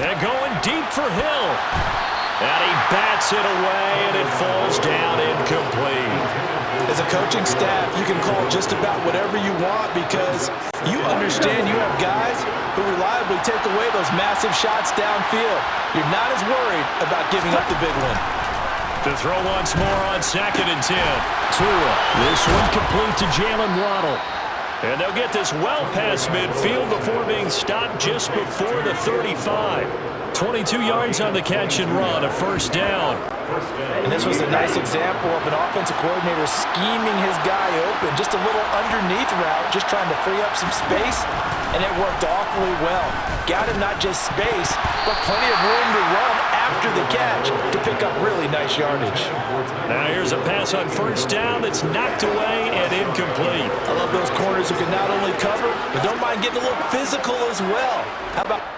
And going deep for Hill. And he bats it away, and it falls down incomplete. As a coaching staff, you can call just about whatever you want because you understand you have guys who reliably take away those massive shots downfield. You're not as worried about giving up the big one. To throw once more on 2nd and 10. Tua, this one complete to Jalen Waddle. And they'll get this well past midfield before being stopped just before the 35. 22 yards on the catch and run, a first down. And this was a nice example of an offensive coordinator scheming his guy open. Just a little underneath route, just trying to free up some space, and it worked awfully well. Got him not just space, but plenty of room to run after the catch to pick up really nice yardage. Now here's a pass on first down that's knocked away and incomplete. I love those corners who can not only cover, but don't mind getting a little physical as well. How about...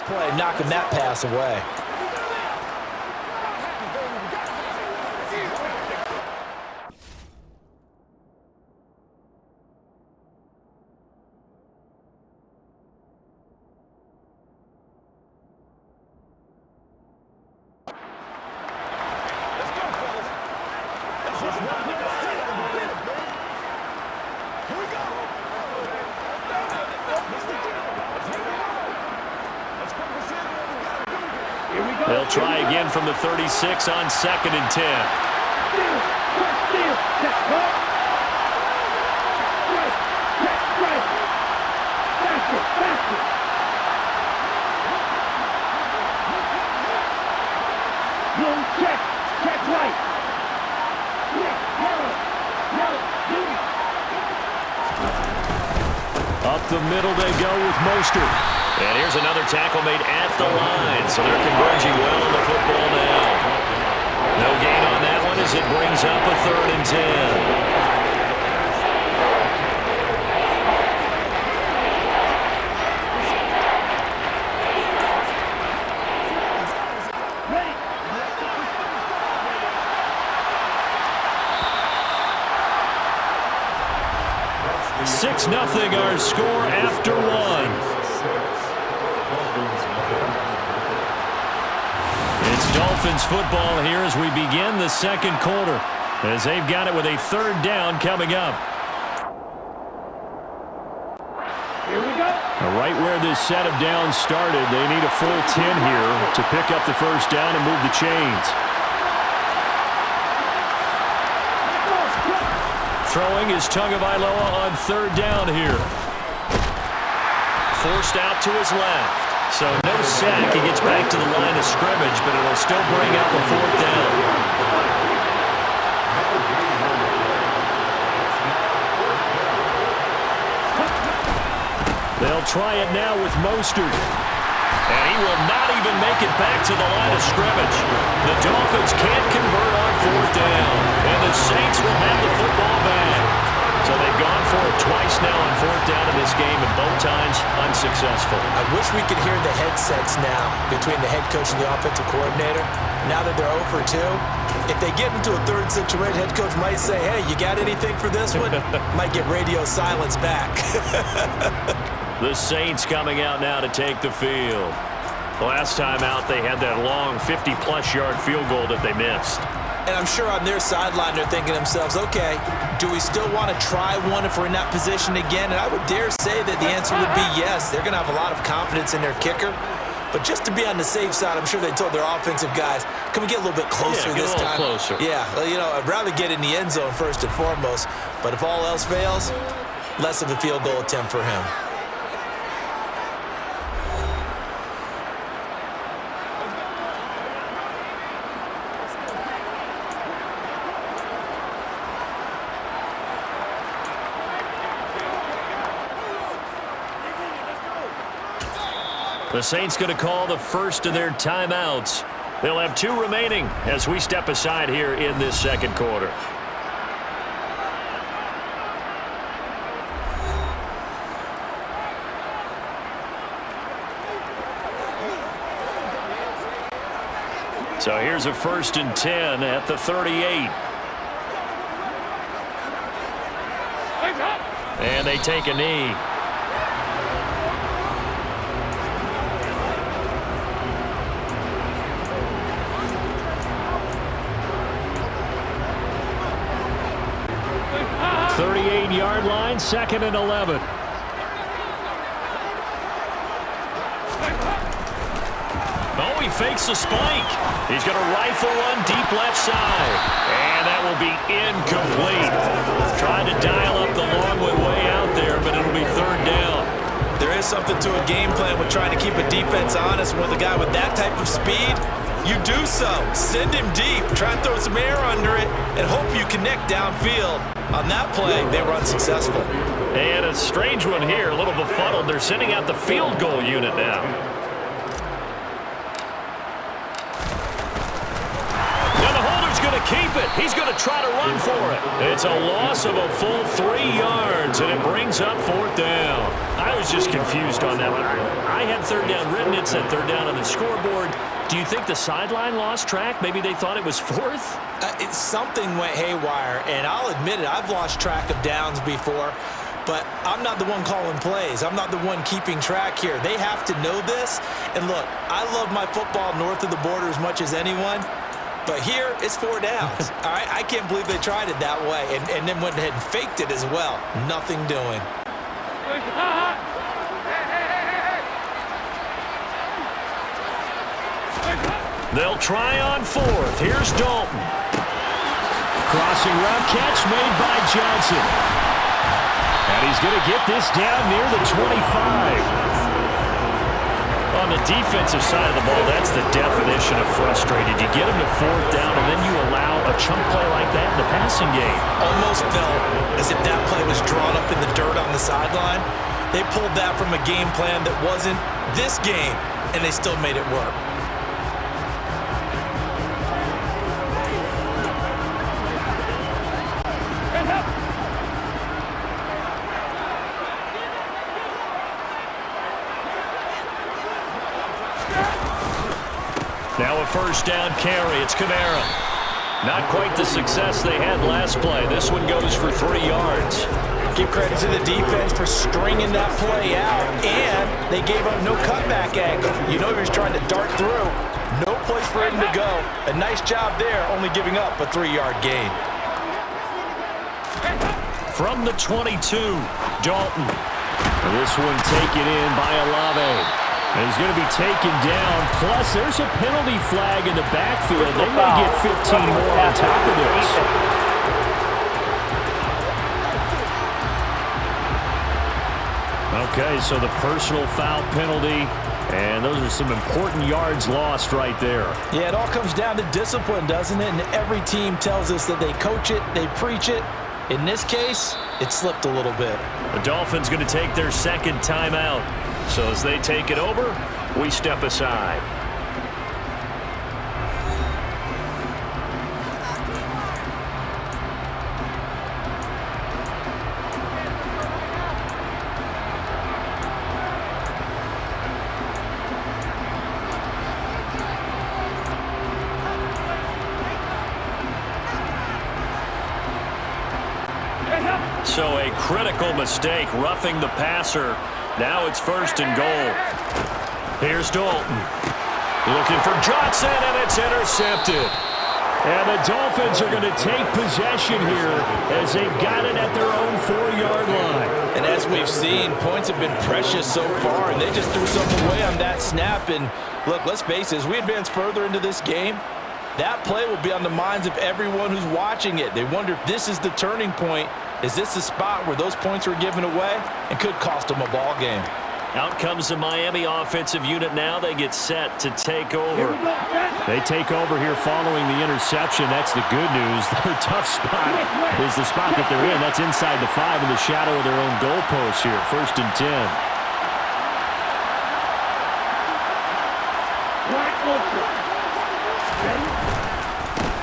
play, knocking that pass away. Here we go. They'll try again from the 36 on 2nd and 10. Up the middle they go with Mostert. And here's another tackle made at the line. So they're converging well on the football now. No gain on that one as it brings up a 3rd and 10. Nothing our score after one. It's Dolphins football here as we begin the second quarter, as they've got it with a 3rd down coming up. Here we go. Right where this set of downs started, they need a full 10 here to pick up the 1st down and move the chains. Throwing is Tagovailoa on 3rd down here. Forced out to his left. So no sack. He gets back to the line of scrimmage, but it'll still bring up a 4th down. They'll try it now with Mostert. And he will not even make it back to the line of scrimmage. The Dolphins can't convert on 4th down. And the Saints will have the football back. So they've gone for it twice now on 4th down in this game, and both times unsuccessful. I wish we could hear the headsets now between the head coach and the offensive coordinator. Now that they're 0 for 2, if they get into a 3rd situation, head coach might say, hey, you got anything for this one? Might get radio silence back. The Saints coming out now to take the field. Last time out, they had that long 50-plus yard field goal that they missed. And I'm sure on their sideline they're thinking to themselves, okay, do we still want to try one if we're in that position again? And I would dare say that the answer would be yes. They're going to have a lot of confidence in their kicker. But just to be on the safe side, I'm sure they told their offensive guys, can we get a little bit closer this time? Closer. Yeah, well, you know, I'd rather get in the end zone first and foremost. But if all else fails, less of a field goal attempt for him. The Saints going to call the first of their timeouts. They'll have 2 remaining as we step aside here in this second quarter. So here's a 1st and 10 at the 38. And they take a knee. Yard line, 2nd and 11. Oh, he fakes the spike. He's going to rifle one deep left side. And that will be incomplete. Trying to dial up the long way out there, but it'll be 3rd down. There is something to a game plan with trying to keep a defense honest. With a guy with that type of speed, you do so. Send him deep. Try and throw some air under it and hope you connect downfield. On that play, they were unsuccessful. And a strange one here, a little befuddled. They're sending out the field goal unit now. Now the holder's going to keep it. He's going to try to run for it. It's a loss of a full 3 yards, and it brings up 4th down. I was just confused on that one. I had 3rd down written. It said 3rd down on the scoreboard. Do you think the sideline lost track? Maybe they thought it was 4th? Something went haywire, and I'll admit it, I've lost track of downs before, but I'm not the one calling plays. I'm not the one keeping track here. They have to know this. And look, I love my football north of the border as much as anyone, but here it's 4 downs. All right, I can't believe they tried it that way and then went ahead and faked it as well. Nothing doing. They'll try on fourth. Here's Dalton. Crossing route catch made by Johnson. And he's going to get this down near the 25. On the defensive side of the ball, that's the definition of frustrated. You get them to fourth down, and then you allow a chunk play like that in the passing game. Almost felt as if that play was drawn up in the dirt on the sideline. They pulled that from a game plan that wasn't this game, and they still made it work. Now a first down carry. It's Kamara. Not quite the success they had last play. This one goes for 3 yards. Give credit to the defense for stringing that play out, and they gave up no cutback angle. You know he was trying to dart through. No place for him to go. A nice job there, only giving up a 3-yard gain. From the 22, Dalton. This one taken in by Olave. And he's going to be taken down. Plus, there's a penalty flag in the backfield. They may get 15 more on top of this. Okay, so the personal foul penalty, and those are some important yards lost right there. Yeah, it all comes down to discipline, doesn't it? And every team tells us that they coach it, they preach it. In this case, it slipped a little bit. The Dolphins going to take their second timeout. So as they take it over, we step aside. So a critical mistake, roughing the passer. Now it's first and goal. Here's Dalton. Looking for Johnson, and it's intercepted. And the Dolphins are going to take possession here as they've got it at their own 4-yard line. And as we've seen, points have been precious so far, and they just threw something away on that snap. And look, let's face it, as we advance further into this game, that play will be on the minds of everyone who's watching it. They wonder if this is the turning point. Is this the spot where those points were given away and could cost them a ball game? Out comes the Miami offensive unit now. They get set to take over. They take over here following the interception. That's the good news. Their tough spot is the spot that they're in. That's inside the 5 in the shadow of their own goalpost here. First and 10.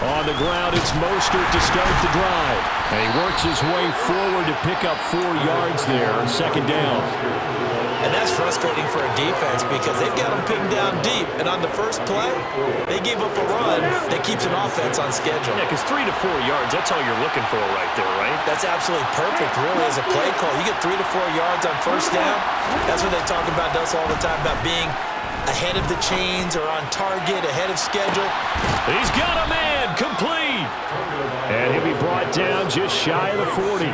On the ground, it's Mostert to start the drive. And he works his way forward to pick up 4 yards there on second down. And that's frustrating for a defense because they've got them pinned down deep. And on the first play, they gave up a run that keeps an offense on schedule. Yeah, because 3 to 4 yards, that's all you're looking for right there, right? That's absolutely perfect, really, as a play call. You get 3 to 4 yards on first down. That's what they talk about us all the time, about being ahead of the chains or on target, ahead of schedule. He's got a man, complete. And he'll be brought down just shy of the 40.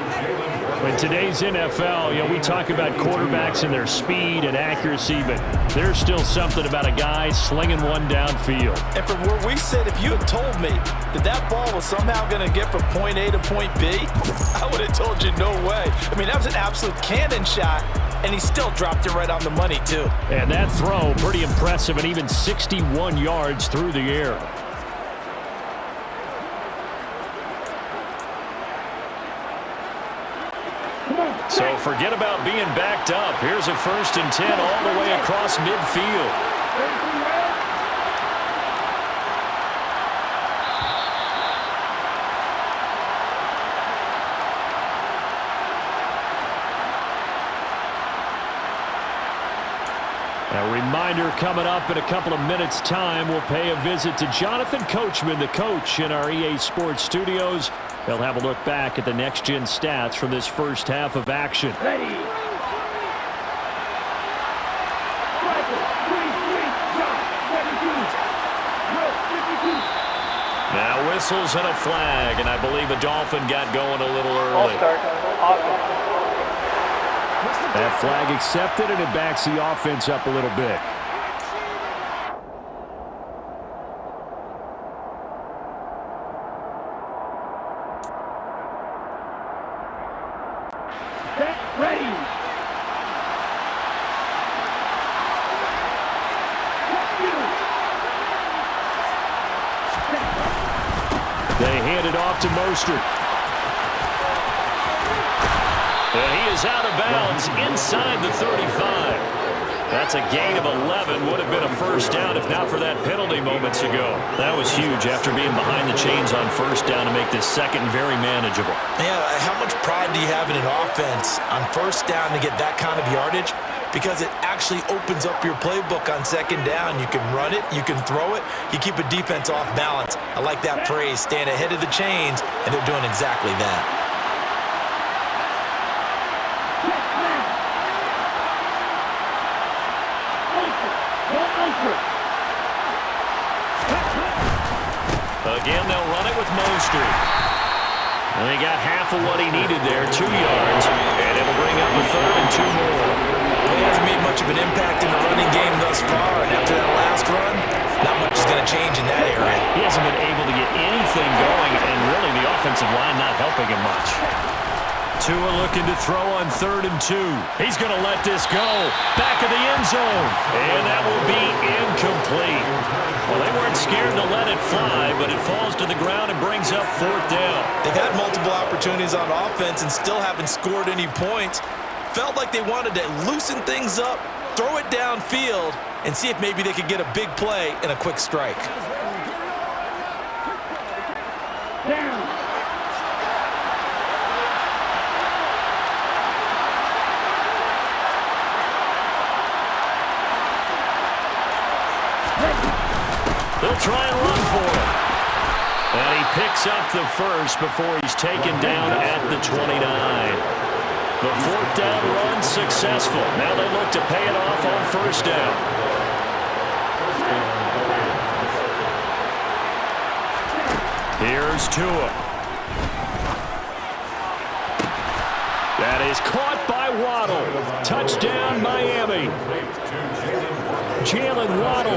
In today's NFL, you know, we talk about quarterbacks and their speed and accuracy, but there's still something about a guy slinging one downfield. And from where we sit, if you had told me that that ball was somehow going to get from point A to point B, I would have told you no way. I mean, that was an absolute cannon shot, and he still dropped it right on the money, too. And that throw, pretty impressive, and even 61 yards through the air. So forget about being backed up. Here's a first and 10 all the way across midfield. A reminder coming up in a couple of minutes' time. We'll pay a visit to Jonathan Coachman, the coach in our EA Sports studios. They'll have a look back at the next-gen stats from this first half of action. Ready. Now whistles and a flag, and I believe a Dolphin got going a little early. That flag accepted, and it backs the offense up a little bit. They hand it off to Mostert. And he is out of bounds inside the 35. That's a gain of 11. Would have been a first down if not for that penalty moments ago. That was huge after being behind the chains on first down to make this second very manageable. Yeah, how much pride do you have in an offense on first down to get that kind of yardage? Because it actually opens up your playbook on second down. You can run it, you can throw it, you keep a defense off balance. I like that phrase, stand ahead of the chains, and they're doing exactly that. Again, they'll run it with Mostert. And they got half of what he needed there, 2 yards, and it'll bring up a third and 2 more. Well, he hasn't made much of an impact in the running game thus far, and after that last run, not much is going to change in that area. He hasn't been able to get anything going, and really the offensive line not helping him much. Tua looking to throw on 3rd and 2. He's going to let this go. Back of the end zone. And that will be incomplete. Well, they weren't scared to let it fly, but it falls to the ground and brings up 4th down. They've had multiple opportunities on offense and still haven't scored any points. Felt like they wanted to loosen things up, throw it downfield, and see if maybe they could get a big play and a quick strike. They'll try and run for it. And he picks up the first before he's taken down at the 29. The 4th down run successful. Now they look to pay it off on first down. Here's Tua. That is caught by Waddle. Touchdown, Miami. Jalen Waddle,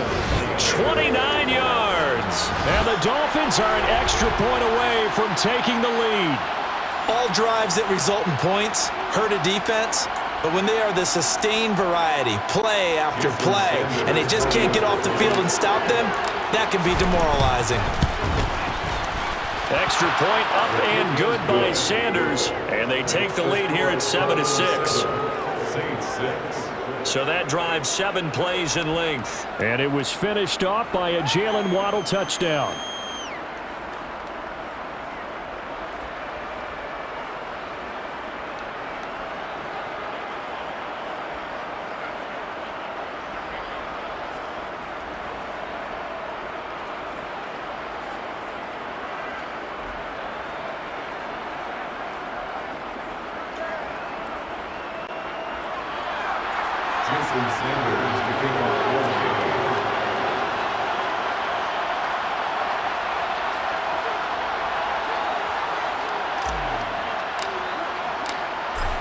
29 yards. And the Dolphins are an extra point away from taking the lead. All drives that result in points hurt a defense, but when they are the sustained variety, play after play, and they just can't get off the field and stop them, that can be demoralizing. Extra point up and good by Sanders, and they take the lead here at 7-6. So that drive 7 plays in length. And it was finished off by a Jalen Waddle touchdown.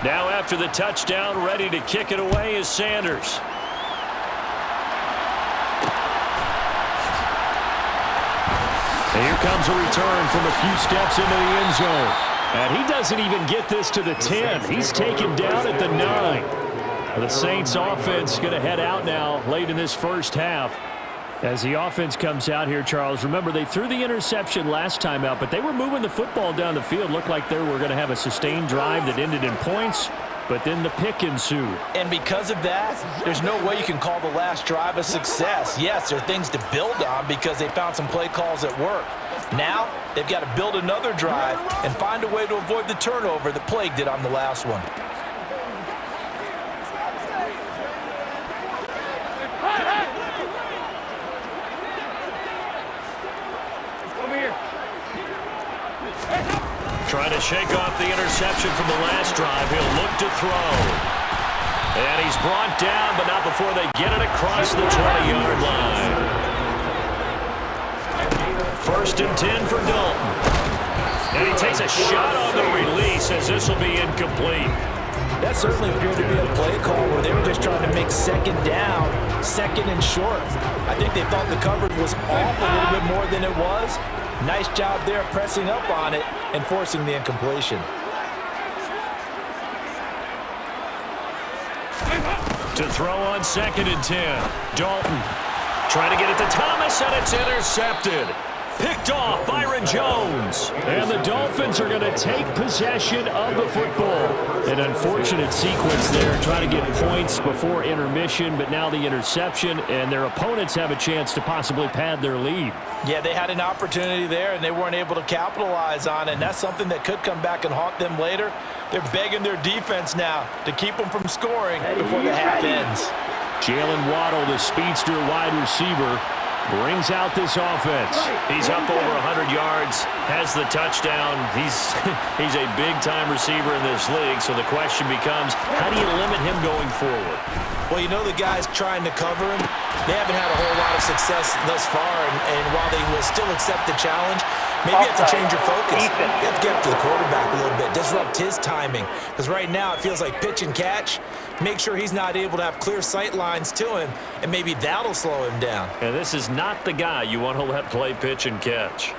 Now after the touchdown, ready to kick it away is Sanders. And here comes a return from a few steps into the end zone. And he doesn't even get this to the 10. He's taken down at the 9. The Saints offense going to head out now late in this first half. As the offense comes out here, Charles, remember they threw the interception last time out, but they were moving the football down the field. Looked like they were going to have a sustained drive that ended in points, but then the pick ensued. And because of that, there's no way you can call the last drive a success. Yes, there are things to build on because they found some play calls that work. Now, they've got to build another drive and find a way to avoid the turnover that plagued it on the last one. Trying to shake off the interception from the last drive. He'll look to throw. And he's brought down, but not before they get it across the 20-yard line. 1st and 10 for Dalton. And he takes a shot on the release as this will be incomplete. That certainly appeared to be a play call where they were just trying to make second down, second and short. I think they thought the coverage was off a little bit more than it was. Nice job there pressing up on it and forcing the incompletion. To throw on 2nd and 10. Dalton trying to get it to Thomas, and it's intercepted. Picked off Byron Jones. And the Dolphins are going to take possession of the football. An unfortunate sequence there, trying to get points before intermission, but now the interception, and their opponents have a chance to possibly pad their lead. Yeah, they had an opportunity there, and they weren't able to capitalize on it, and that's something that could come back and haunt them later. They're begging their defense now to keep them from scoring before the half ends. Jalen Waddle, the speedster wide receiver, brings out this offense. He's up over 100 yards, has the touchdown. He's a big-time receiver in this league, so the question becomes, how do you limit him going forward? Well, you know the guys trying to cover him, they haven't had a whole lot of success thus far, and while they will still accept the challenge, maybe you have to change your focus. You have to get up to the quarterback a little bit, disrupt his timing, because right now it feels like pitch and catch. Make sure he's not able to have clear sight lines to him, and maybe that'll slow him down. And this is not the guy you want to let play pitch and catch.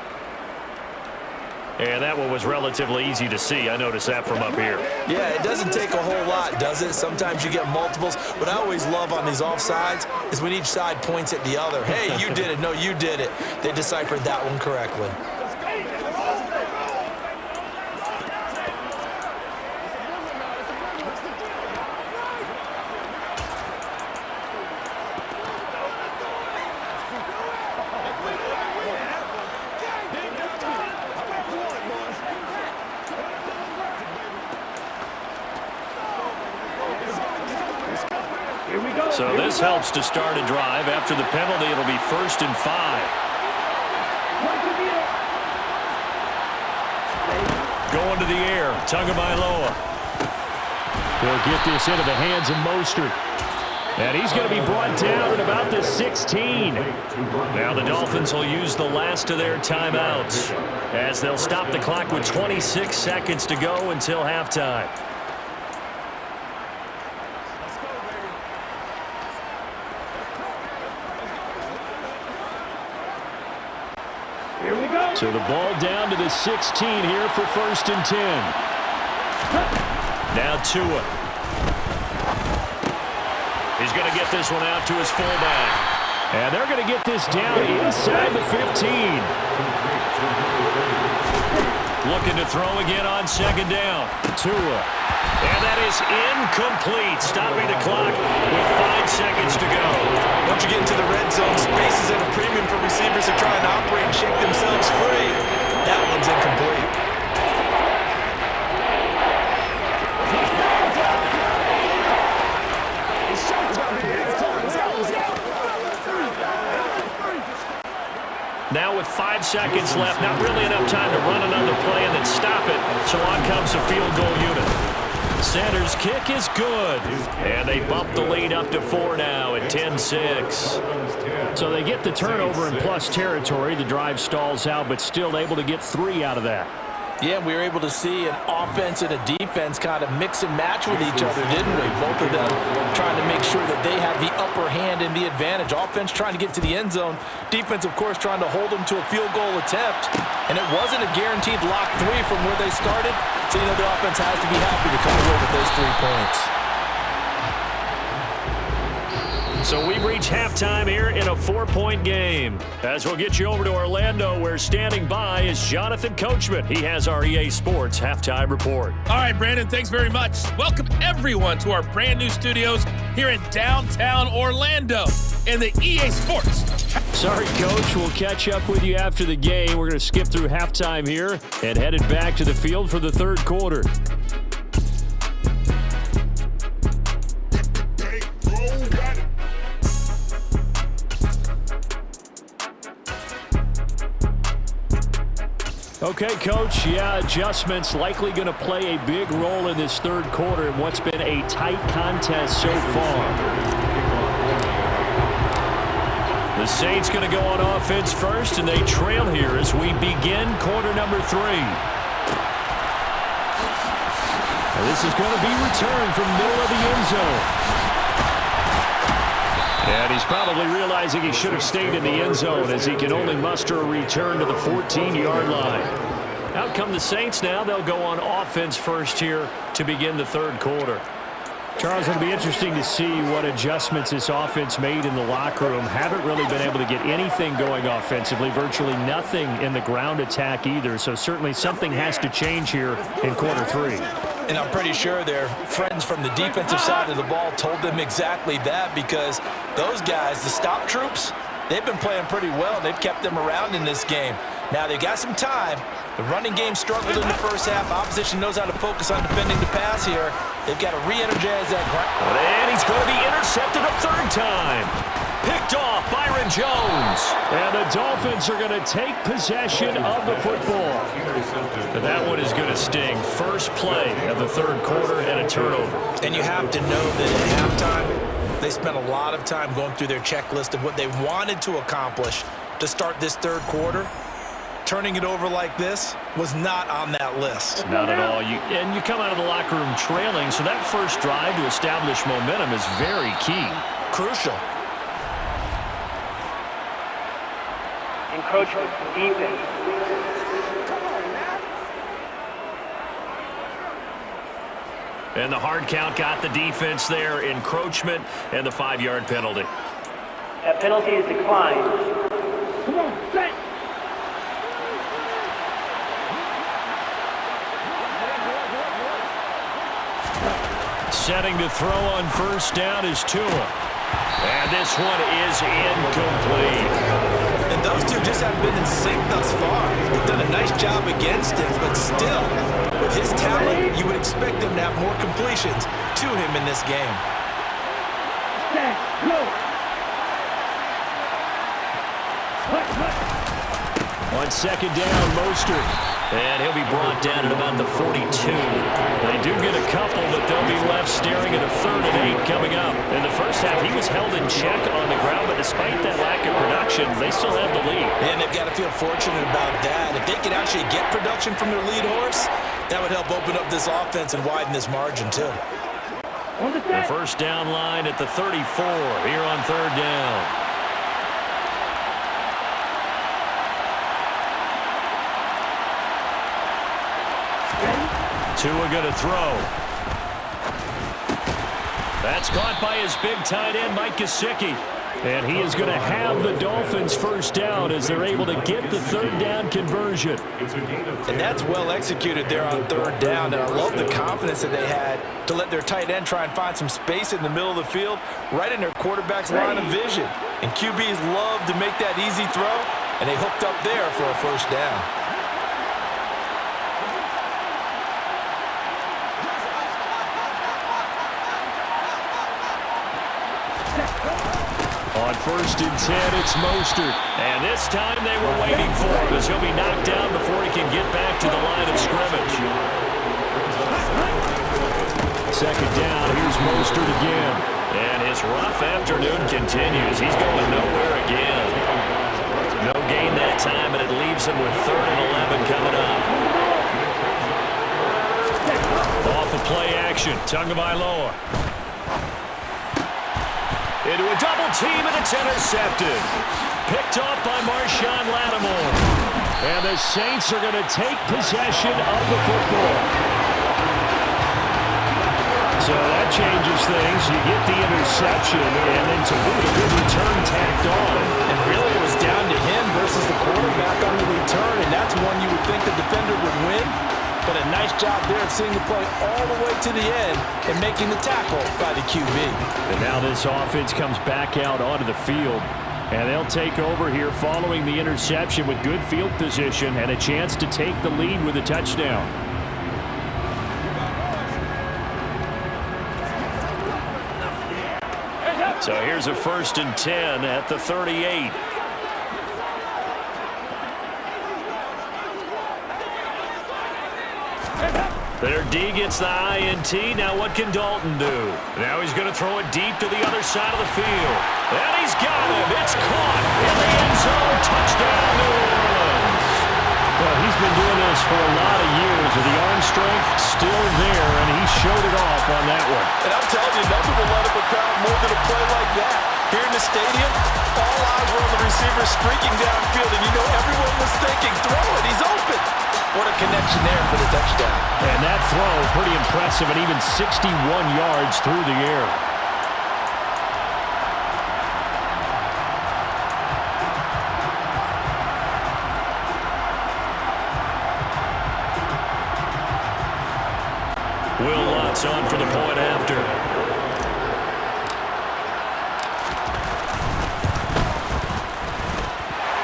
And that one was relatively easy to see. I noticed that from up here. Yeah, it doesn't take a whole lot, does it? Sometimes you get multiples. What I always love on these offsides is when each side points at the other. Hey, you did it. No, you did it. They deciphered that one correctly. So this helps to start a drive. After the penalty, it'll be 1st and 5. Going to the air, Tagovailoa. He'll get this into the hands of Mostert. And he's going to be brought down at about the 16. Now the Dolphins will use the last of their timeouts as they'll stop the clock with 26 seconds to go until halftime. So the ball down to the 16 here for 1st and 10. Now Tua. He's going to get this one out to his fullback. And they're going to get this down inside the 15. Looking to throw again on 2nd down. Tua. And that is incomplete, stopping the clock with 5 seconds to go. Once you get into the red zone, space is at a premium for receivers to try and operate and shake themselves free. That one's incomplete. Now with 5 seconds left, not really enough time to run another play and then stop it. So on comes the field goal unit. Center's kick is good. And they bump the lead up to 4 now at 10-6. So they get the turnover in plus territory. The drive stalls out, but still able to get 3 out of that. Yeah, we were able to see an offense and a defense kind of mix and match with each other, didn't we? Both of them trying to make sure that they have the upper hand and the advantage. Offense trying to get to the end zone. Defense, of course, trying to hold them to a field goal attempt. And it wasn't a guaranteed lock 3 from where they started. So, you know, the offense has to be happy to come away with those 3 points. So we've reached halftime here in a 4-point game. As we'll get you over to Orlando, where standing by is Jonathan Coachman. He has our EA Sports Halftime Report. All right, Brandon, thanks very much. Welcome, everyone, to our brand new studios here in downtown Orlando in the EA Sports. Sorry, Coach. We'll catch up with you after the game. We're going to skip through halftime here and headed back to the field for the 3rd quarter. Okay, Coach, adjustments likely going to play a big role in this 3rd quarter in what's been a tight contest so far. The Saints going to go on offense first, and they trail here as we begin quarter number 3. And this is going to be returned from middle of the end zone. And he's probably realizing he should have stayed in the end zone as he can only muster a return to the 14-yard line. Out come the Saints now. They'll go on offense first here to begin the 3rd quarter. Charles, it'll be interesting to see what adjustments this offense made in the locker room. Haven't really been able to get anything going offensively, virtually nothing in the ground attack either. So certainly something has to change here in quarter three. And I'm pretty sure their friends from the defensive side of the ball told them exactly that, because those guys, the stop troops, they've been playing pretty well. They've kept them around in this game. Now they've got some time. The running game struggled in the first half. Opposition knows how to focus on defending the pass here. They've got to re-energize that ground. And he's going to be intercepted a third time. Picked off Byron Jones. And the Dolphins are going to take possession of the football. And that one is going to sting. First play of the third quarter and a turnover. And you have to know that at halftime, they spent a lot of time going through their checklist of what they wanted to accomplish to start this third quarter. Turning it over like this was not on that list. Not at all. And you come out of the locker room trailing, so that first drive to establish momentum is very key. Crucial. Encroachment, defense. And the hard count got the defense there. Encroachment and the 5-yard penalty. That penalty is declined. Come on, set. Setting to throw on first down is Tua. And this one is incomplete. And those two just haven't been in sync thus far. They've done a nice job against him, but still, with his talent, you would expect them to have more completions to him in this game. Set, go. On second down, Mostert. And he'll be brought down at about the 42. They do get a couple, but they'll be left staring at a 3rd and 8 coming up. In the first half, he was held in check on the ground, but despite that lack of production, they still have the lead. And they've got to feel fortunate about that. If they could actually get production from their lead horse, that would help open up this offense and widen this margin, too. The first down line at the 34 here on 3rd down. Tua going to throw. That's caught by his big tight end, Mike Gesicki. And he is going to have the Dolphins first down as they're able to get the 3rd down conversion. And that's well executed there on 3rd down. And I love the confidence that they had to let their tight end try and find some space in the middle of the field, right in their quarterback's line of vision. And QBs love to make that easy throw, and they hooked up there for a first down. On 1st and 10, it's Mostert. And this time they were waiting for him as he'll be knocked down before he can get back to the line of scrimmage. Second down, here's Mostert again. And his rough afternoon continues. He's going nowhere again. No gain that time, and it leaves him with 3rd and 11 coming up. Off the play action, Tagovailoa. Into a double team, and it's intercepted. Picked off by Marshawn Lattimore. And the Saints are going to take possession of the football. So that changes things. You get the interception, and then to boot, a good return tacked on. And really it was down to him versus the quarterback on the return, and that's one you would think the defender would win. But a nice job there of seeing the play all the way to the end and making the tackle by the QB. And now this offense comes back out onto the field. And they'll take over here following the interception with good field position and a chance to take the lead with a touchdown. So here's a 1st and 10 at the 38. Their D gets the INT. Now what can Dalton do? Now he's going to throw it deep to the other side of the field. And he's got him. It's caught in the end zone. Touchdown, New Orleans. Well, he's been doing this for a lot of years with the arm strength still there, and he showed it off on that one. And I'm telling you, nothing will light up a crowd more than a play like that. Here in the stadium, all eyes were on the receiver streaking downfield, and you know everyone was thinking, throw it, he's open. What a connection there for the touchdown. And that throw, pretty impressive, and even 61 yards through the air. Will Lutz on for the point after.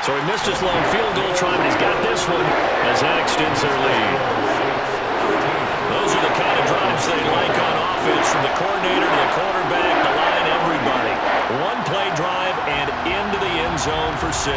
So he missed his long field goal try, but he's got this one as that extends their lead. Those are the kind of drives they like on offense, from the coordinator to the quarterback, the line, everybody. One play drive and into the end zone for 6.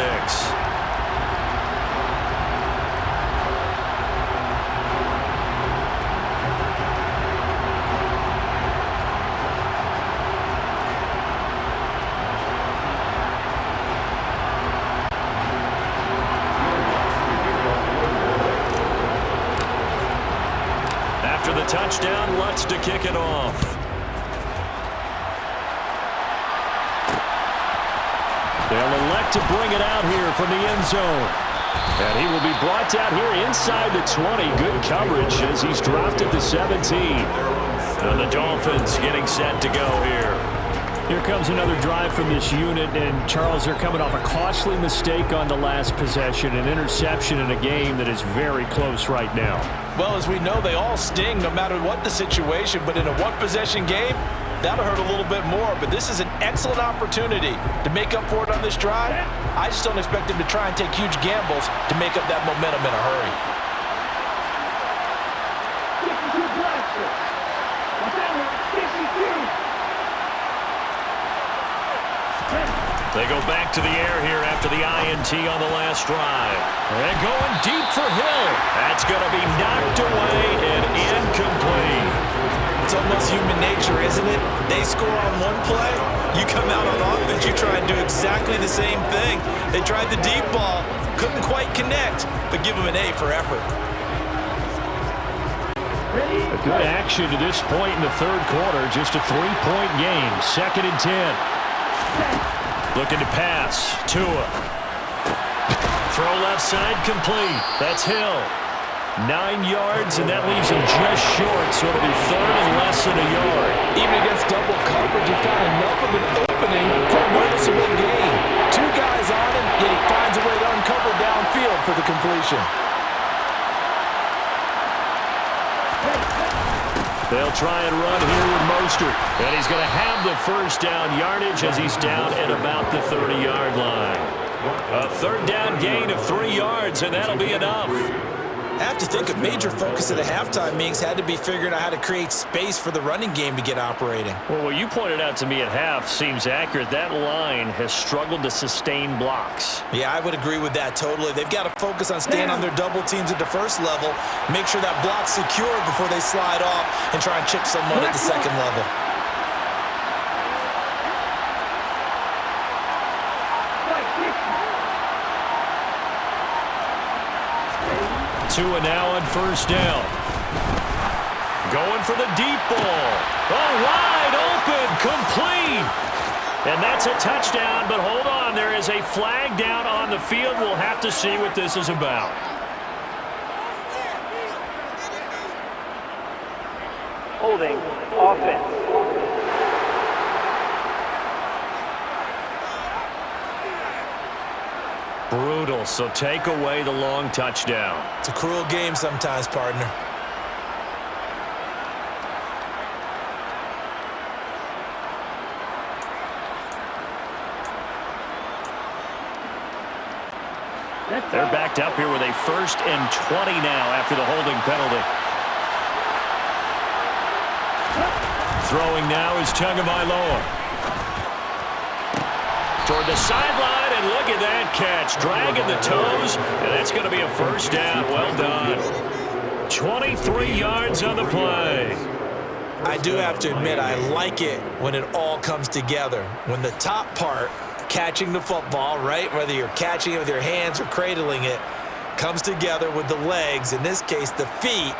Touchdown, Lutz to kick it off. They'll elect to bring it out here from the end zone. And he will be brought down here inside the 20. Good coverage as he's dropped at the 17. And the Dolphins getting set to go here. Here comes another drive from this unit, and Charles, they're coming off a costly mistake on the last possession, an interception in a game that is very close right now. Well, as we know, they all sting no matter what the situation, but in a one-possession game, that'll hurt a little bit more. But this is an excellent opportunity to make up for it on this drive. I just don't expect them to try and take huge gambles to make up that momentum in a hurry. They go back to the air here after the INT on the last drive. And going deep for Hill. That's going to be knocked away and incomplete. It's almost human nature, isn't it? They score on one play, you come out on offense, you try and do exactly the same thing. They tried the deep ball, couldn't quite connect, but give them an A for effort. A good action to this point in the third quarter. Just a 3-point game. 2nd and 10. Looking to pass. Tua. Throw left side complete. That's Hill. 9 yards, and that leaves him just short, so it'll be 3rd and less than a yard. Even against double coverage, he's got enough of an opening for a noticeable gain. 2 guys on him, yet he finds a way to uncover downfield for the completion. They'll try and run here with Mostert. And he's going to have the first down yardage as he's down at about the 30-yard line. A 3rd down gain of 3 yards, and that'll be enough. I have to think a major focus at the halftime meetings had to be figuring out how to create space for the running game to get operating. Well, what you pointed out to me at half seems accurate. That line has struggled to sustain blocks. Yeah, I would agree with that totally. They've got to focus on staying on their double teams at the first level, make sure that block's secure before they slide off and try and chip someone at the second level. Tua now on first down. Going for the deep ball. Oh, wide open, complete. And that's a touchdown, but hold on. There is a flag down on the field. We'll have to see what this is about. Holding, offense. Brutal, so take away the long touchdown. It's a cruel game sometimes, partner. They're backed up here with a 1st and 20 now after the holding penalty. Throwing now is Tagovailoa. Toward the sideline, and look at that catch. Dragging the toes, and that's going to be a first down. Well done. 23 yards on the play. I do have to admit, I like it when it all comes together. When the top part, catching the football, right, whether you're catching it with your hands or cradling it, comes together with the legs, in this case the feet,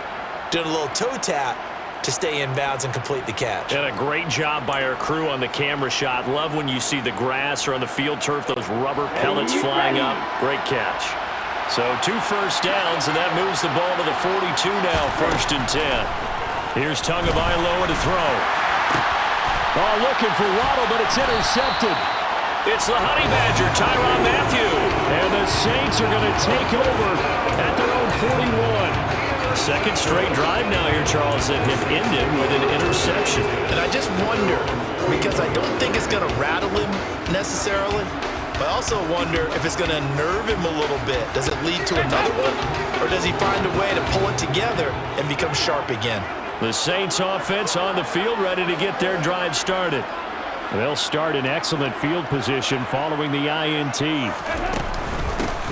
doing a little toe tap to stay in bounds and complete the catch. And a great job by our crew on the camera shot. Love when you see the grass or on the field turf, those rubber pellets flying up. Great catch. So 2 first downs, and that moves the ball to the 42 now, 1st and 10. Here's Tagovailoa to throw. Oh, looking for Waddle, but it's intercepted. It's the Honey Badger, Tyrann Mathieu. And the Saints are going to take over at their own 41. Second straight drive now here, Charles, that have ended with an interception. And I just wonder, because I don't think it's going to rattle him necessarily, but I also wonder if it's going to nerve him a little bit. Does it lead to another one? Or does he find a way to pull it together and become sharp again? The Saints offense on the field, ready to get their drive started. They'll start in excellent field position following the INT.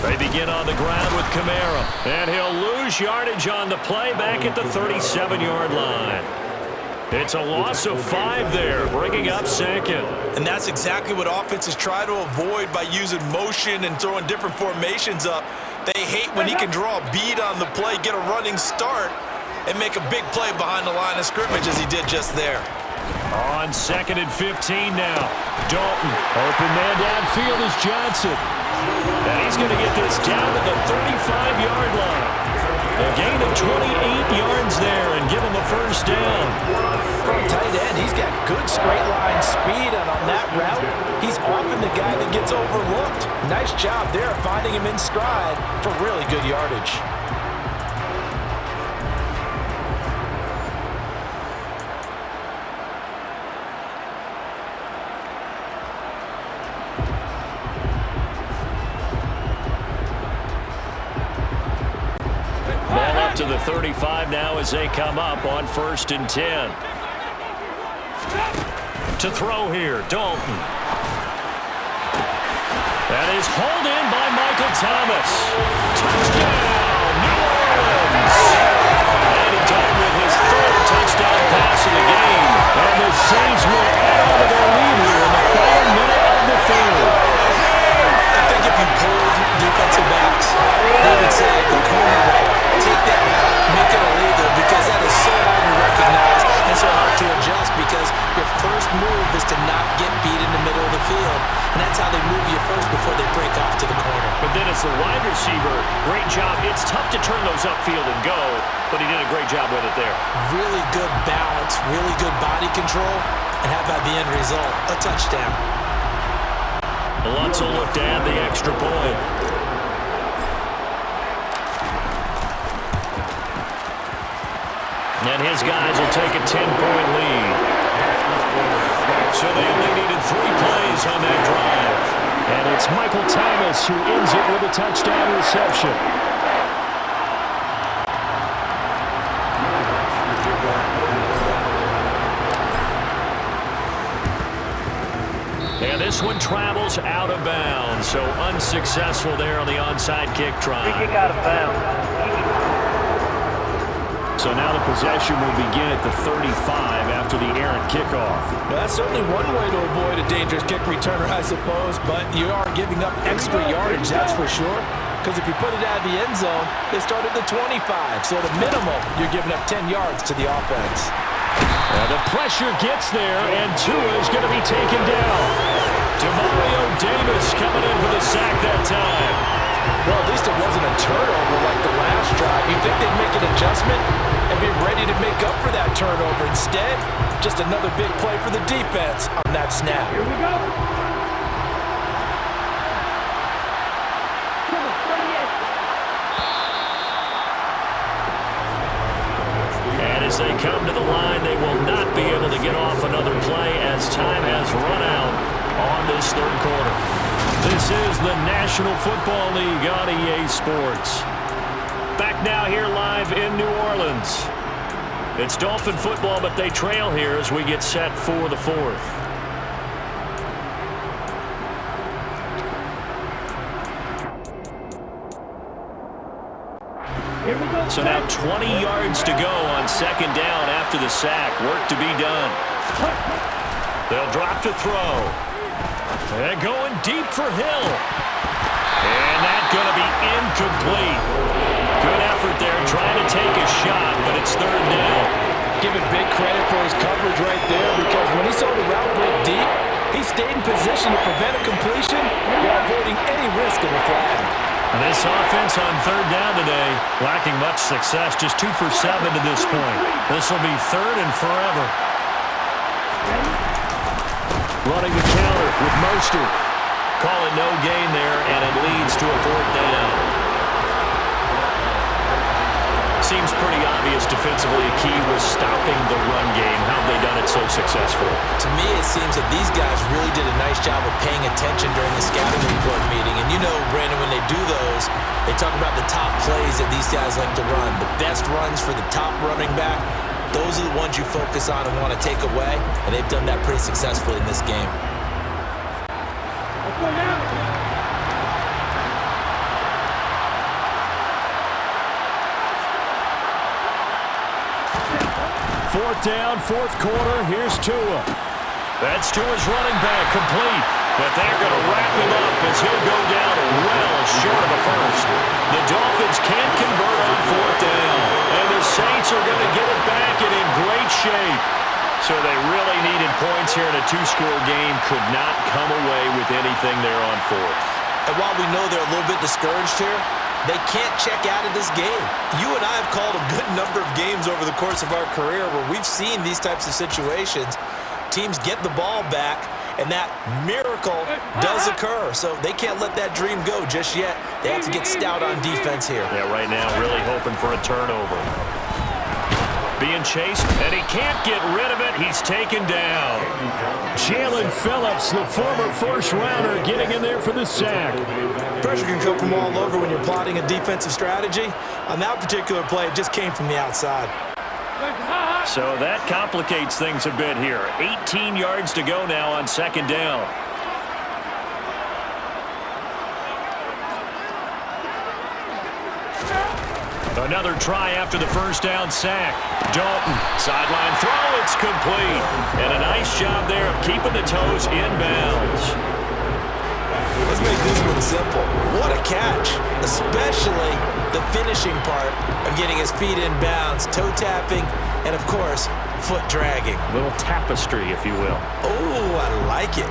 They begin on the ground with Kamara. And he'll lose yardage on the play back at the 37-yard line. It's a loss of 5 there, bringing up 2nd. And that's exactly what offenses try to avoid by using motion and throwing different formations up. They hate when he can draw a bead on the play, get a running start, and make a big play behind the line of scrimmage as he did just there. On 2nd and 15 now. Dalton, open man downfield is Johnson. And he's going to get this down to the 35-yard line. A gain of 28 yards there and give him a first down. For a tight end, he's got good straight line speed, and on that route, he's often the guy that gets overlooked. Nice job there finding him in stride for really good yardage. To the 35 now as they come up on 1st and 10. To throw here, Dalton. That is hauled in by Michael Thomas. Touchdown, New Orleans! And he done with his 3rd touchdown pass of the game. And the Saints will add on to their lead here in the final minute of the 3rd. I think if you pulled defensive backs, they would say the corner route, take that route, make it illegal, because that is so hard to recognize and so hard to adjust, because your first move is to not get beat in the middle of the field, and that's how they move you first before they break off to the corner. But then as the wide receiver, great job. It's tough to turn those upfield and go, but he did a great job with it there. Really good balance, really good body control, and how about the end result? A touchdown. Lutz will look to add the extra point. And his guys will take a 10-point lead. So they only needed 3 plays on that drive. And it's Michael Thomas who ends it with a touchdown reception. And this one travels out of bounds. So unsuccessful there on the onside kick try. Free kick out of bounds. So now the possession will begin at the 35 after the errant kickoff. Well, that's certainly one way to avoid a dangerous kick returner, I suppose, but you are giving up extra yardage, that's for sure. Because if you put it out of the end zone, they start at the 25. So at a minimum, you're giving up 10 yards to the offense. The pressure gets there, and Tua is going to be taken down. Demario Davis coming in for the sack that time. Well, at least it wasn't a turnover like the last drive. You'd think they'd make an adjustment and be ready to make up for that turnover. Instead, just another big play for the defense on that snap. Here we go. And as they come to the line, they will not be able to get off another play as time has run out on this 3rd quarter. This is the National Football League on EA Sports. Back now here live in New Orleans. It's Dolphin football, but they trail here as we get set for the 4th. So now 20 yards to go on 2nd down after the sack. Work to be done. They'll drop to throw. And going deep for Hill. And that's going to be incomplete. Good effort there trying to take a shot, but it's 3rd down. Give him big credit for his coverage right there, because when he saw the route break deep, he stayed in position to prevent a completion while avoiding any risk of a flag. And this offense on third down today, lacking much success, just 2 for 7 to this point. This will be third and forever. Running the counter with Mostert. Calling no gain there, and it leads to a fourth down. Seems pretty obvious defensively a key was stopping the run game. How have they done it so successfully? To me, it seems that these guys really did a nice job of paying attention during the scouting report meeting. And you know, Brandon, when they do those, they talk about the top plays that these guys like to run. The best runs for the top running back, those are the ones you focus on and want to take away. And they've done that pretty successfully in this game. Fourth down, fourth quarter. Here's Tua. That's Tua's running back, complete. But they're going to wrap him up as he'll go down well short of a first. The Dolphins can't convert on fourth down. And the Saints are going to get it back and in great shape. So they really needed points here in a two-score game. Could not come away with anything there on fourth. And while we know they're a little bit discouraged here, they can't check out of this game. You and I have called a good number of games over the course of our career where we've seen these types of situations. Teams get the ball back, and that miracle does occur. So they can't let that dream go just yet. They have to get stout on defense here. Yeah, right now really hoping for a turnover. Being chased, and he can't get rid of it. He's taken down. Jalen Phillips, the former first-rounder, getting in there for the sack. Pressure can come from all over when you're plotting a defensive strategy. On that particular play, it just came from the outside. So that complicates things a bit here. 18 yards to go now on second down. Another try after the first down sack. Dalton, sideline throw, it's complete. And a nice job there of keeping the toes in bounds. Let's make this one simple. What a catch, especially the finishing part of getting his feet in bounds, toe tapping, and of course, foot dragging. A little tapestry, if you will. Oh, I like it.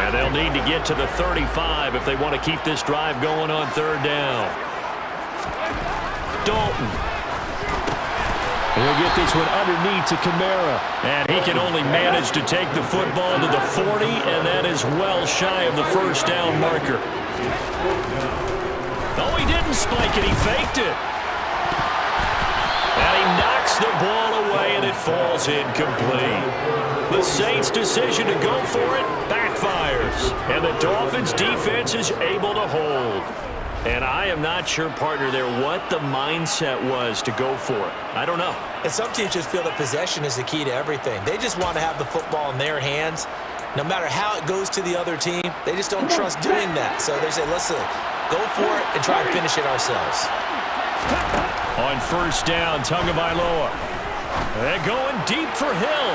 And they'll need to get to the 35 if they want to keep this drive going on third down. Dalton. He'll get this one underneath to Kamara. And he can only manage to take the football to the 40, and that is well shy of the first down marker. Oh, he didn't spike it. He faked it. And he knocks the ball away, and it falls incomplete. The Saints' decision to go for it backfires. And the Dolphins' defense is able to hold. And I am not sure, partner, there what the mindset was to go for it. I don't know. And some teams just feel that possession is the key to everything. They just want to have the football in their hands. No matter how it goes to the other team, they just don't trust doing that. So they say, listen, go for it and try and finish it ourselves. On first down, Tagovailoa. They're going deep for Hill.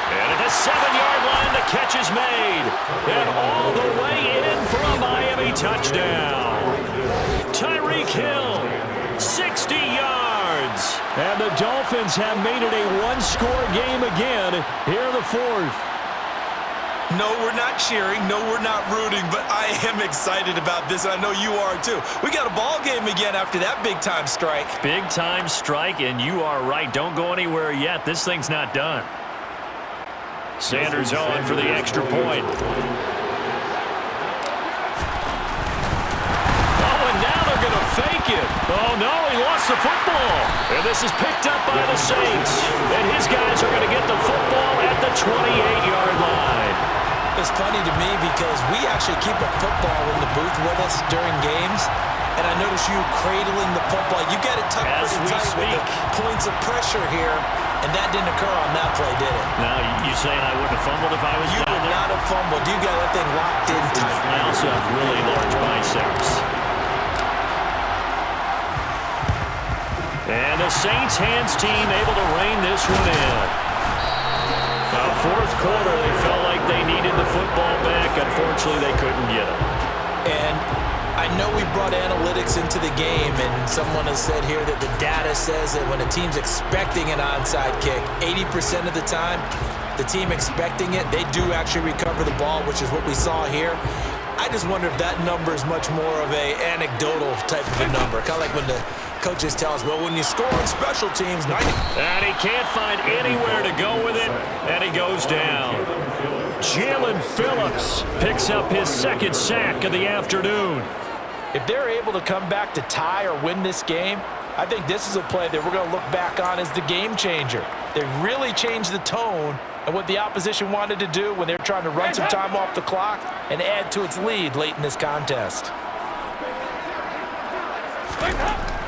And at the 7-yard line, the catch is made. And all the way in for a Miami touchdown. Tyreek Hill, 60 yards. And the Dolphins have made it a one-score game again here in the fourth. No, we're not cheering. No, we're not rooting, but I am excited about this, and I know you are too. We got a ball game again after that big-time strike. Big-time strike, and you are right. Don't go anywhere yet. This thing's not done. Sanders on for the extra point. Oh, and now they're going to fake it. Oh, no, he lost the football. And this is picked up by the Saints. And his guys are going to get the football at the 28-yard line. It's funny to me because we actually keep a football in the booth with us during games. And I notice you cradling the football. You got it tucked pretty tight with the points of pressure here. And that didn't occur on that play, did it? Now, you saying I wouldn't have fumbled if I was down there? You would not have fumbled. You got that thing locked in tight. I also have really large biceps. And the Saints hands team able to rein this one in. Fourth quarter, they felt like they needed the football back. Unfortunately, they couldn't get it. And I know we brought analytics into the game, and someone has said here that the data says that when a team's expecting an onside kick, 80% of the time, the team expecting it, they do actually recover the ball, which is what we saw here. I just wonder if that number is much more of a anecdotal type of a number. Kind of like when the coaches tell us, well, when you score on special teams, 90. And he can't find anywhere to go with it, and he goes down. Jalen Phillips picks up his second sack of the afternoon. If they're able to come back to tie or win this game, I think this is a play that we're going to look back on as the game changer. They really changed the tone and what the opposition wanted to do when they were trying to run some time off the clock and add to its lead late in this contest.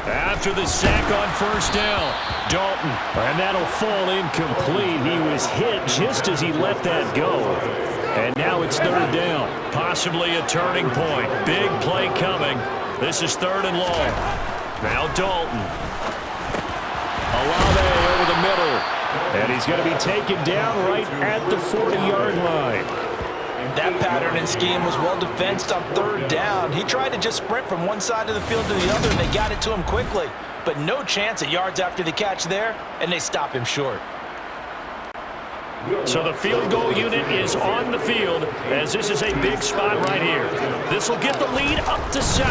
After the sack on first down, Dalton, and that'll fall incomplete. He was hit just as he let that go. And now it's third down, possibly a turning point. Big play coming. This is third and long. Now Dalton. Olave over the middle. And he's going to be taken down right at the 40-yard line. That pattern and scheme was well defensed on third down. He tried to just sprint from one side of the field to the other, and they got it to him quickly. But no chance at yards after the catch there, and they stop him short. So the field goal unit is on the field as this is a big spot right here. This will get the lead up to 7.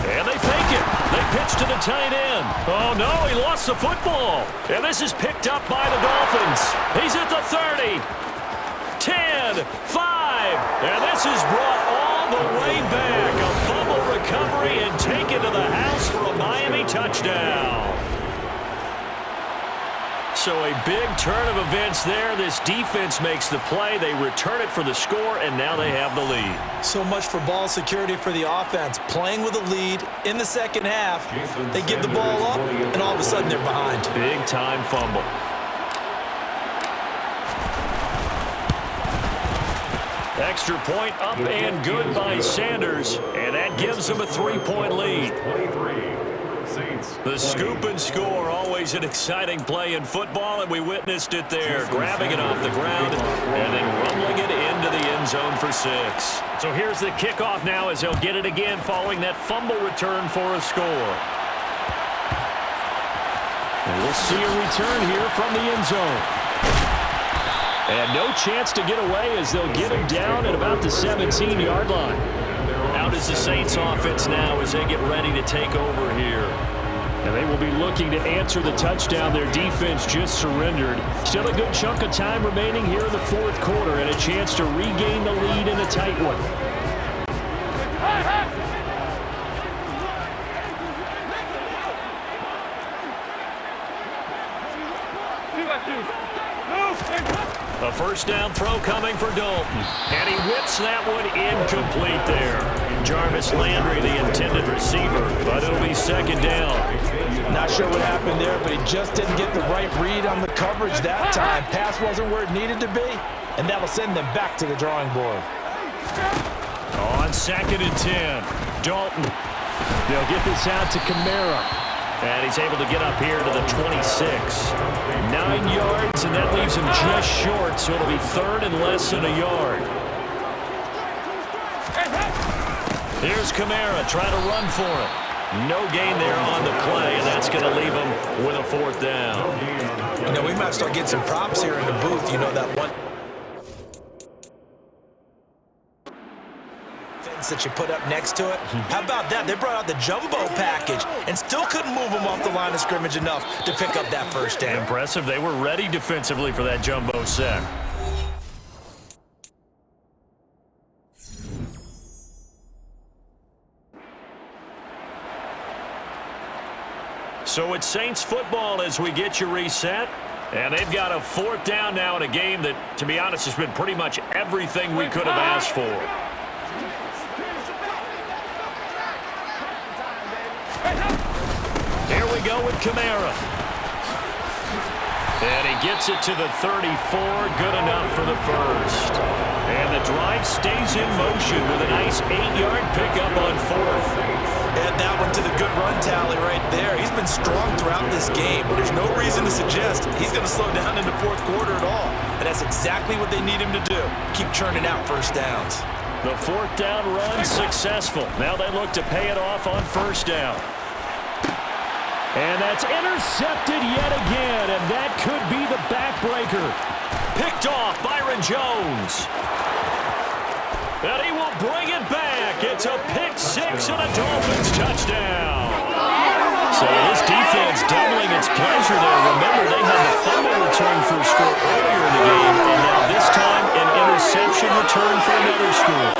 And they fake it. They pitch to the tight end. Oh, no, he lost the football. And this is picked up by the Dolphins. He's at the 30. 10, 5. And this is brought all the way back. A fumble recovery and taken to the house for a Miami touchdown. So a big turn of events there. This defense makes the play. They return it for the score, and now they have the lead. So much for ball security for the offense. Playing with a lead in the second half, they give the ball up, and all of a sudden they're behind. Big-time fumble. Extra point up and good by Sanders, and that gives them a 3-point lead. The scoop and score, always an exciting play in football, and we witnessed it there, grabbing it off the ground and then rumbling it into the end zone for 6. So here's the kickoff now as they'll get it again following that fumble return for a score. And we'll see a return here from the end zone. And no chance to get away as they'll get him down at about the 17-yard line. Out is the Saints offense now as they get ready to take over here. And they will be looking to answer the touchdown their defense just surrendered. Still a good chunk of time remaining here in the fourth quarter and a chance to regain the lead in a tight one. A first down throw coming for Dalton. And he whips that one incomplete there. Jarvis Landry, the intended receiver, but it'll be second down. Not sure what happened there, but he just didn't get the right read on the coverage that time. Pass wasn't where it needed to be, and that'll send them back to the drawing board. On second and 10, Dalton. They'll get this out to Kamara. And he's able to get up here to the 26. 9 yards, and that leaves him just short, so it'll be third and less than a yard. Here's Kamara trying to run for it. No gain there on the play, and that's going to leave him with a fourth down. You know, we might start getting some props here in the booth. You know, that one that you put up next to it. How about that? They brought out the jumbo package and still couldn't move them off the line of scrimmage enough to pick up that first down. Impressive. They were ready defensively for that jumbo set. So it's Saints football as we get you reset. And they've got a fourth down now in a game that, to be honest, has been pretty much everything we could have asked for. Here we go with Kamara. And he gets it to the 34. Good enough for the first. And the drive stays in motion with a nice 8-yard pickup on fourth. Add that one to the good run tally right there. He's been strong throughout this game, but there's no reason to suggest he's going to slow down in the fourth quarter at all. And that's exactly what they need him to do. Keep churning out first downs. The fourth down run successful. Now they look to pay it off on first down. And that's intercepted yet again, and that could be the backbreaker. Picked off Byron Jones. And he will bring it back. It's a pick six and a Dolphins touchdown. So this defense doubling its pleasure there. Remember, they had the fumble return for a score earlier in the game, and now this time an interception return for another score.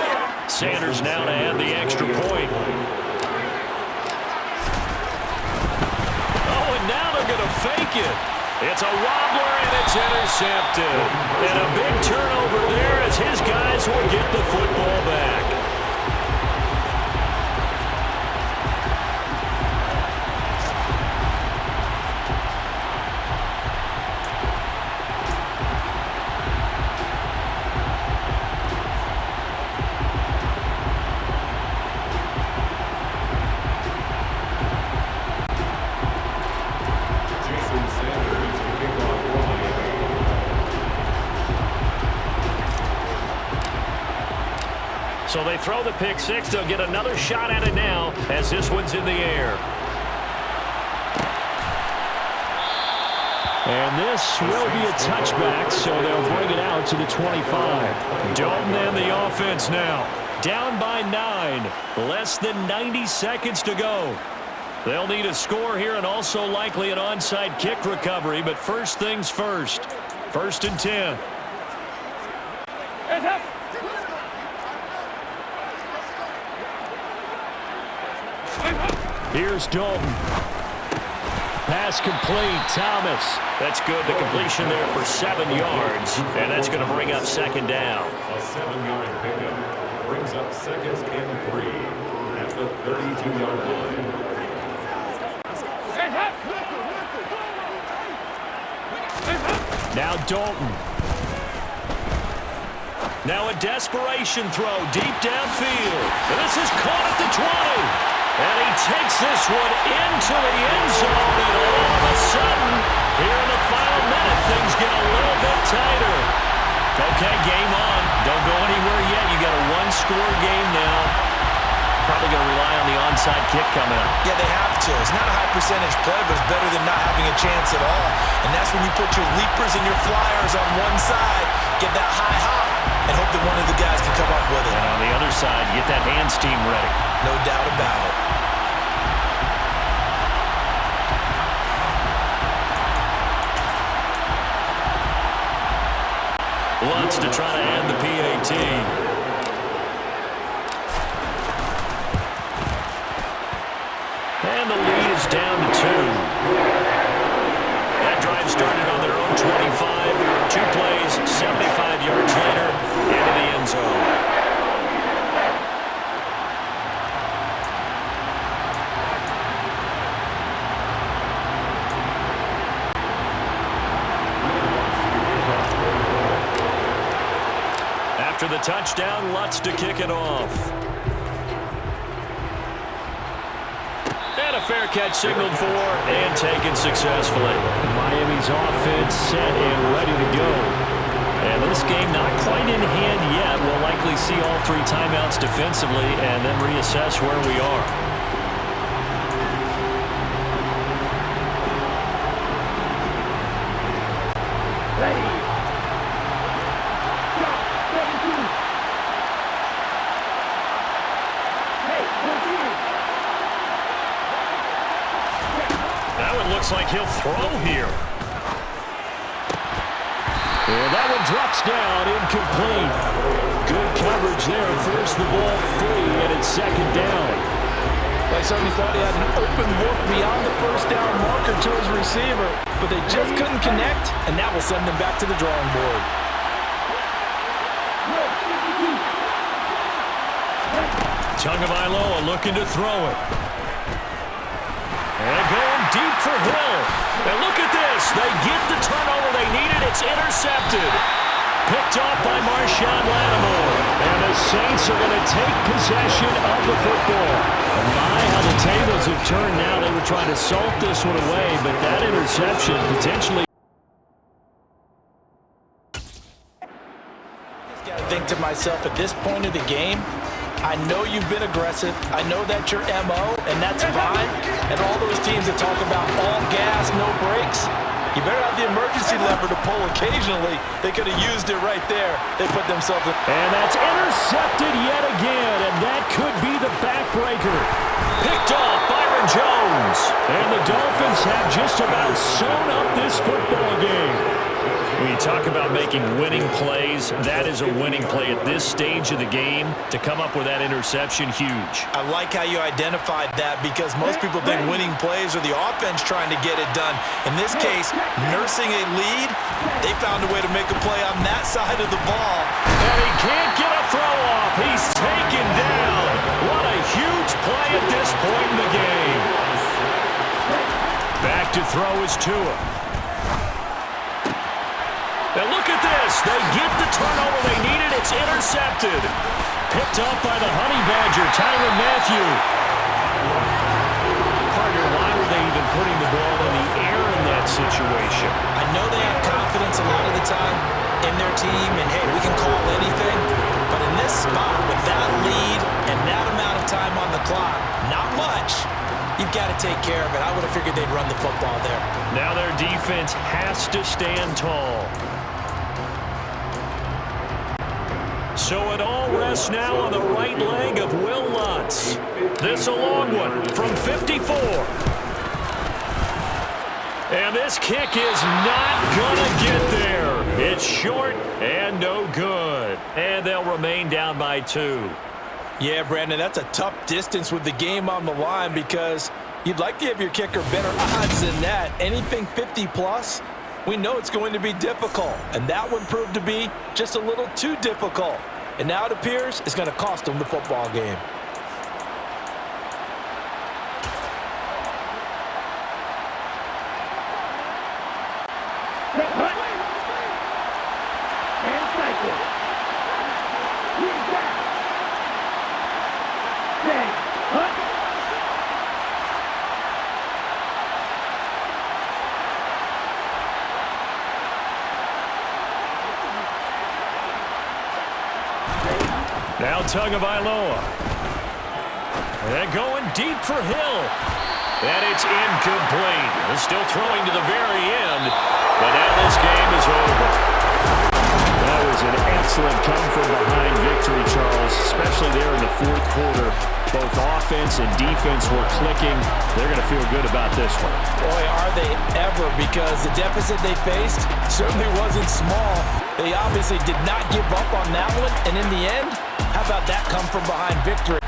Sanders now to add the extra point. Oh, and now they're going to fake it. It's a wobbler, and it's intercepted. And a big turnover there as his guys will get the football back. So they throw the pick six. They'll get another shot at it now as this one's in the air. And this will be a touchback, so they'll bring it out to the 25. Dalton and the offense now. Down by 9. Less than 90 seconds to go. They'll need a score here and also likely an onside kick recovery, but first things first. 1st and 10. Here's Dalton. Pass complete. Thomas. That's good. The completion there for 7 yards. And that's going to bring up 2nd down. A 7-yard pickup brings up 2nd and 3 at the 32-yard line. Now Dalton. Now a desperation throw deep downfield. And this is caught at the 20. And he takes this one into the end zone. And all of a sudden, here in the final minute, things get a little bit tighter. Okay, game on. Don't go anywhere yet. You got a one-score game now. Probably going to rely on the onside kick coming up. Yeah, they have to. It's not a high percentage play, but it's better than not having a chance at all. And that's when you put your leapers and your flyers on one side, get that high hop, and hope that one of the guys can come up with it. And on the other side, get that hands team ready. No doubt about it. Wants to try to add the PAT. And the lead is down to 2. That drive started on their own 25. 2 plays, 75 yards later, into the end zone. After the touchdown, Lutz to kick it off. And a fair catch signaled for and taken successfully. Miami's offense set and ready to go. And this game not quite in hand yet. We'll likely see all 3 timeouts defensively and then reassess where we are. Looks like he'll throw here. And that one drops down, incomplete. Good coverage there, forced the ball free, and it's 2nd down. I certainly thought he had an open look beyond the first down marker to his receiver, but they just couldn't connect, and that will send them back to the drawing board. Tagovailoa looking to throw it. And going deep for Hill. And look at this. They get the turnover they needed. It's intercepted. Picked off by Marshawn Lattimore. And the Saints are going to take possession of the football. And my, how the tables have turned now. They were trying to salt this one away, but that interception potentially. I got to think to myself at this point of the game, I know you've been aggressive. I know that's your MO, and that's fine. And all those teams that talk about all gas, no brakes, You better have the emergency lever to pull occasionally. They could have used it right there. They put themselves in. And that's intercepted yet again, and that could be the backbreaker. Picked off Byron Jones. And the Dolphins have just about sewn up this football game. When you talk about making winning plays, that is a winning play at this stage of the game. To come up with that interception, huge. I like how you identified that because most people think winning plays are the offense trying to get it done. In this case, nursing a lead, they found a way to make a play on that side of the ball. And he can't get a throw off. He's taken down. What a huge play at this point in the game. Back to throw is Tua. And look at this. They get the turnover they needed. It's intercepted. Picked up by the Honey Badger, Tyrann Mathieu. Partner, why were they even putting the ball in the air in that situation? I know they have confidence a lot of the time in their team, and, hey, we can call anything. But in this spot, with that lead and that amount of time on the clock, not much, you've got to take care of it. I would have figured they'd run the football there. Now their defense has to stand tall. So it all rests now on the right leg of Will Lutz. This a long one from 54. And this kick is not gonna get there. It's short and no good. And they'll remain down by 2. Yeah, Brandon, that's a tough distance with the game on the line because you'd like to have your kicker better odds than that. Anything 50-plus, we know it's going to be difficult. And that one proved to be just a little too difficult. And now it appears it's going to cost them the football game. Now Tagovailoa. And going deep for Hill. And it's incomplete. They're still throwing to the very end. But now this game is over. That was an excellent come-from-behind victory, Charles, especially there in the fourth quarter. Both offense and defense were clicking. They're going to feel good about this one. Boy, are they ever, because the deficit they faced certainly wasn't small. They obviously did not give up on that one, and in the end, how about that come-from-behind victory?